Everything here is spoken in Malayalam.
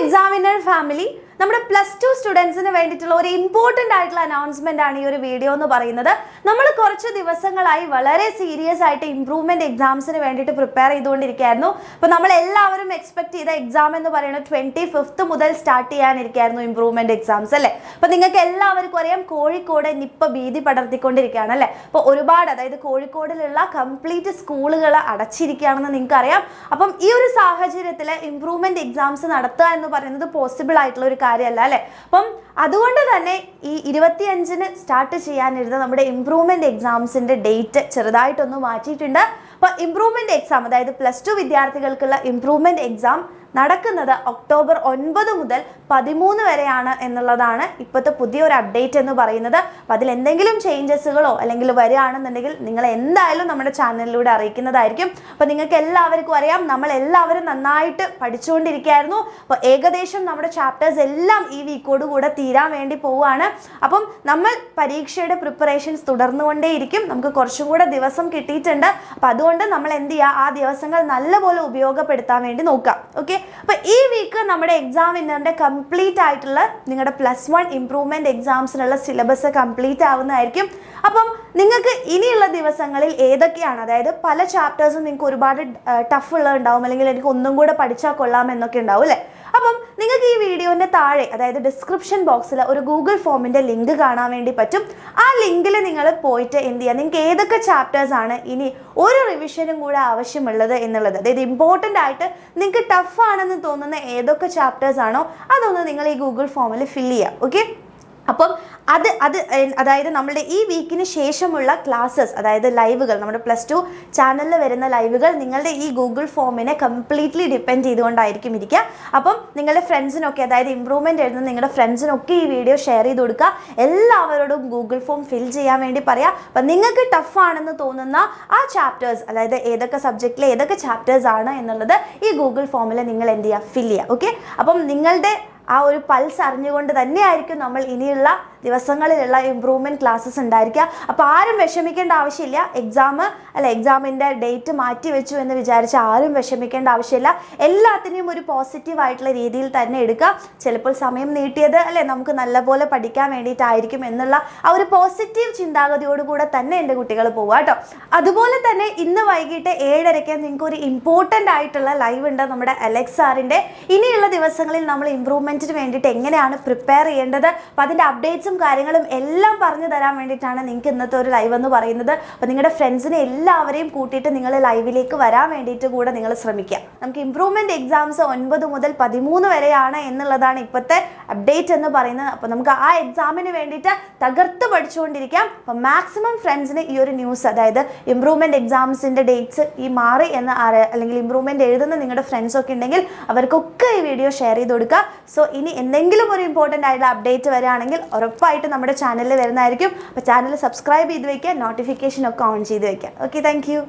examiner family, നമ്മുടെ പ്ലസ് 2 സ്റ്റുഡൻസിന് വേണ്ടിയിട്ടുള്ള ഒരു ഇമ്പോർട്ടൻ്റ് ആയിട്ടുള്ള അനൗൺസ്മെന്റ് ആണ് ഈ ഒരു വീഡിയോ എന്ന് പറയുന്നത്. നമ്മൾ കുറച്ച് ദിവസങ്ങളായി വളരെ സീരിയസ് ആയിട്ട് ഇംപ്രൂവ്മെന്റ് എക്സാംസിന് വേണ്ടിയിട്ട് പ്രിപ്പയർ ചെയ്തുകൊണ്ടിരിക്കുകയായിരുന്നു. അപ്പോൾ നമ്മൾ എല്ലാവരും എക്സ്പെക്ട് ചെയ്ത എക്സാം എന്ന് പറയുന്നത് 25th മുതൽ സ്റ്റാർട്ട് ചെയ്യാനിരിക്കുകയായിരുന്നു ഇംപ്രൂവ്മെന്റ് എക്സാംസ് അല്ലേ. അപ്പോൾ നിങ്ങൾക്ക് എല്ലാവർക്കും അറിയാം കോഴിക്കോട് നിപ്പ ഭീതി പടർത്തിക്കൊണ്ടിരിക്കുകയാണ് അല്ലേ. അപ്പോൾ ഒരുപാട്, അതായത് കോഴിക്കോടിലുള്ള കംപ്ലീറ്റ് സ്കൂളുകൾ അടച്ചിരിക്കുകയാണെന്ന് നിങ്ങൾക്ക് അറിയാം. അപ്പം ഈ ഒരു സാഹചര്യത്തിൽ ഇംപ്രൂവ്മെന്റ് എക്സാംസ് നടത്തുക എന്ന് പറയുന്നത് പോസിബിൾ ആയിട്ടുള്ള ഒരു കാര്യമല്ല അല്ലേ. അപ്പം അതുകൊണ്ട് തന്നെ ഈ 25-ന് സ്റ്റാർട്ട് ചെയ്യാനിരുന്ന നമ്മുടെ ഇംപ്രൂവ്മെന്റ് എക്സാംസിന്റെ ഡേറ്റ് ചെറുതായിട്ടൊന്ന് മാറ്റിയിട്ടുണ്ട്. അപ്പോൾ ഇംപ്രൂവ്മെന്റ് എക്സാം, അതായത് പ്ലസ് 2 വിദ്യാർത്ഥികൾക്കുള്ള ഇംപ്രൂവ്മെന്റ് എക്സാം നടക്കുന്നത് ഒക്ടോബർ 9 മുതൽ 13 വരെയാണ് എന്നുള്ളതാണ് ഇപ്പോഴത്തെ പുതിയൊരു അപ്ഡേറ്റ് എന്ന് പറയുന്നത്. അപ്പോൾ അതിൽ എന്തെങ്കിലും ചേഞ്ചസുകളോ അല്ലെങ്കിൽ വരികയാണെന്നുണ്ടെങ്കിൽ നിങ്ങൾ എന്തായാലും നമ്മുടെ ചാനലിലൂടെ അറിയിക്കുന്നതായിരിക്കും. അപ്പോൾ നിങ്ങൾക്ക് എല്ലാവർക്കും അറിയാം, നമ്മൾ എല്ലാവരും നന്നായിട്ട് പഠിച്ചുകൊണ്ടിരിക്കുകയായിരുന്നു. അപ്പോൾ ഏകദേശം നമ്മുടെ ചാപ്റ്റേഴ്സ് എല്ലാം ഈ വീക്കോട് കൂടെ തീരാൻ വേണ്ടി പോവുകയാണ്. അപ്പം നമ്മൾ പരീക്ഷയുടെ പ്രിപ്പറേഷൻസ് തുടർന്നുകൊണ്ടേയിരിക്കും. നമുക്ക് കുറച്ചും കൂടെ ദിവസം കിട്ടിയിട്ടുണ്ട്. അപ്പോൾ അതുകൊണ്ട് നമ്മൾ എന്ത് ചെയ്യുക, ആ ദിവസങ്ങൾ നല്ലപോലെ ഉപയോഗപ്പെടുത്താൻ വേണ്ടി നോക്കാം. ഓക്കെ, അപ്പോൾ ഈ വീക്ക് നമ്മുടെ എക്സാമിനറിന്റെ കംപ്ലീറ്റ് ആയിട്ടുള്ള നിങ്ങളുടെ +1 ഇംപ്രൂവ്മെന്റ് എക്സാംസിനുള്ള സിലബസ് കംപ്ലീറ്റ് ആവുന്നതായിരിക്കും. അപ്പം നിങ്ങൾക്ക് ഇനിയുള്ള ദിവസങ്ങളിൽ ഏതൊക്കെയാണ്, അതായത് പല ചാപ്റ്റേഴ്സും നിങ്ങൾക്ക് ഒരുപാട് ടഫ് ഉള്ളതുണ്ടാവും, അല്ലെങ്കിൽ എനിക്ക് ഒന്നും കൂടെ പഠിച്ചാൽ കൊള്ളാം എന്നൊക്കെ ഉണ്ടാവും അല്ലേ. അപ്പം നിങ്ങൾക്ക് ഈ വീഡിയോൻ്റെ താഴെ, അതായത് ഡിസ്ക്രിപ്ഷൻ ബോക്സിൽ ഒരു ഗൂഗിൾ ഫോമിൻ്റെ ലിങ്ക് കാണാൻ വേണ്ടി പറ്റും. ആ ലിങ്കിൽ നിങ്ങൾ പോയിട്ട് എന്ത് ചെയ്യുക, നിങ്ങൾക്ക് ഏതൊക്കെ ചാപ്റ്റേഴ്സ് ആണ് ഇനി ഒരു റിവിഷനും കൂടെ ആവശ്യമുള്ളത് എന്നുള്ളത്, അതായത് ഇമ്പോർട്ടൻ്റ് ആയിട്ട് നിങ്ങൾക്ക് ടഫ് ആണെന്ന് തോന്നുന്ന ഏതൊക്കെ ചാപ്റ്റേഴ്സ് ആണോ അതൊന്ന് നിങ്ങൾ ഈ ഗൂഗിൾ ഫോമിൽ ഫില്ല് ചെയ്യുക. ഓക്കെ, അപ്പം അതായത് നമ്മളുടെ ഈ വീക്കിന് ശേഷമുള്ള ക്ലാസ്സസ്, അതായത് ലൈവുകൾ, നമ്മുടെ പ്ലസ് 2 ചാനലിൽ വരുന്ന ലൈവുകൾ നിങ്ങളുടെ ഈ ഗൂഗിൾ ഫോമിനെ കംപ്ലീറ്റ്ലി ഡിപ്പെൻഡ് ചെയ്തുകൊണ്ടായിരിക്കും ഇരിക്കുക. അപ്പം നിങ്ങളുടെ ഫ്രണ്ട്സിനൊക്കെ, അതായത് ഇംപ്രൂവ്മെൻറ്റ് എഴുതുന്ന നിങ്ങളുടെ ഫ്രണ്ട്സിനൊക്കെ ഈ വീഡിയോ ഷെയർ ചെയ്ത് കൊടുക്കുക. എല്ലാവരോടും ഗൂഗിൾ ഫോം ഫിൽ ചെയ്യാൻ വേണ്ടി പറയാം. അപ്പം നിങ്ങൾക്ക് ടഫ് ആണെന്ന് തോന്നുന്ന ആ ചാപ്റ്റേഴ്സ്, അതായത് ഏതൊക്കെ സബ്ജക്റ്റിലെ ഏതൊക്കെ ചാപ്റ്റേഴ്സ് ആണ് എന്നുള്ളത് ഈ ഗൂഗിൾ ഫോമിൽ നിങ്ങൾ എന്ത് ചെയ്യുക, ഫിൽ ചെയ്യുക. ഓക്കെ, അപ്പം നിങ്ങളുടെ ആ ഒരു പൾസ് അറിഞ്ഞുകൊണ്ട് തന്നെയായിരിക്കും നമ്മൾ ഇനിയുള്ള ദിവസങ്ങളിലുള്ള ഇംപ്രൂവ്മെൻറ്റ് ക്ലാസ്സസ് ഉണ്ടായിരിക്കുക. അപ്പോൾ ആരും വിഷമിക്കേണ്ട ആവശ്യമില്ല. എക്സാമിൻ്റെ ഡേറ്റ് മാറ്റി വെച്ചു എന്ന് വിചാരിച്ച് ആരും വിഷമിക്കേണ്ട ആവശ്യമില്ല. എല്ലാത്തിനെയും ഒരു പോസിറ്റീവായിട്ടുള്ള രീതിയിൽ തന്നെ എടുക്കുക. ചിലപ്പോൾ സമയം നീട്ടിയത് അല്ലേ നമുക്ക് നല്ലപോലെ പഠിക്കാൻ വേണ്ടിയിട്ടായിരിക്കും എന്നുള്ള ആ ഒരു പോസിറ്റീവ് ചിന്താഗതിയോടുകൂടെ തന്നെ എൻ്റെ കുട്ടികൾ പോവുക കേട്ടോ. അതുപോലെ തന്നെ ഇന്ന് വൈകിട്ട് 7:30 നിങ്ങൾക്ക് ഒരു ഇമ്പോർട്ടൻ്റ് ആയിട്ടുള്ള ലൈവ് ഉണ്ട് നമ്മുടെ അലക്സ് സാറിൻ്റെ. ഇനിയുള്ള ദിവസങ്ങളിൽ നമ്മൾ ഇംപ്രൂവ്മെൻറ്റിന് വേണ്ടിയിട്ട് എങ്ങനെയാണ് പ്രിപ്പയർ ചെയ്യേണ്ടത്, അപ്പോൾ അതിൻ്റെ അപ്ഡേറ്റ്സും കാര്യങ്ങളും എല്ലാം പറഞ്ഞു തരാൻ വേണ്ടിയിട്ടാണ് നിങ്ങൾക്ക് ഇന്നത്തെ ഒരു ലൈവ് എന്ന് പറയുന്നത്. അപ്പോൾ നിങ്ങളുടെ ഫ്രണ്ട്സിനെ എല്ലാവരെയും കൂട്ടിയിട്ട് നിങ്ങൾ ലൈവിലേക്ക് വരാൻ വേണ്ടിയിട്ട് കൂടെ നിങ്ങൾ ശ്രമിക്കുക. നമുക്ക് ഇംപ്രൂവ്മെൻറ്റ് എക്സാംസ് 9 മുതൽ 13 വരെയാണ് എന്നുള്ളതാണ് ഇപ്പോഴത്തെ അപ്ഡേറ്റ് എന്ന് പറയുന്നത്. അപ്പോൾ നമുക്ക് ആ എക്സാമിന് വേണ്ടിയിട്ട് തകർത്ത് പഠിച്ചുകൊണ്ടിരിക്കാം. അപ്പോൾ മാക്സിമം ഫ്രണ്ട്സിന് ഈ ഒരു ന്യൂസ്, അതായത് ഇംപ്രൂവ്മെൻറ്റ് എക്സാംസിൻ്റെ ഡേറ്റ്സ് ഈ മാറി എന്ന് അല്ലെങ്കിൽ ഇംപ്രൂവ്മെൻറ്റ് എഴുതുന്ന നിങ്ങളുടെ ഫ്രണ്ട്സൊക്കെ ഉണ്ടെങ്കിൽ അവർക്കൊക്കെ ഈ വീഡിയോ ഷെയർ ചെയ്ത് കൊടുക്കുക. സോ ഇനി എന്തെങ്കിലും ഒരു ഇമ്പോർട്ടൻ്റ് ആയിട്ടുള്ള അപ്ഡേറ്റ് വരികയാണെങ്കിൽ ഉറപ്പായിട്ട് നമ്മുടെ ചാനലിൽ വരുന്നതായിരിക്കും. അപ്പോൾ ചാനൽ സബ്സ്ക്രൈബ് ചെയ്ത് വയ്ക്കുക, നോട്ടിഫിക്കേഷൻ ഒക്കെ ഓൺ ചെയ്ത് വയ്ക്കുക. Okay, thank you.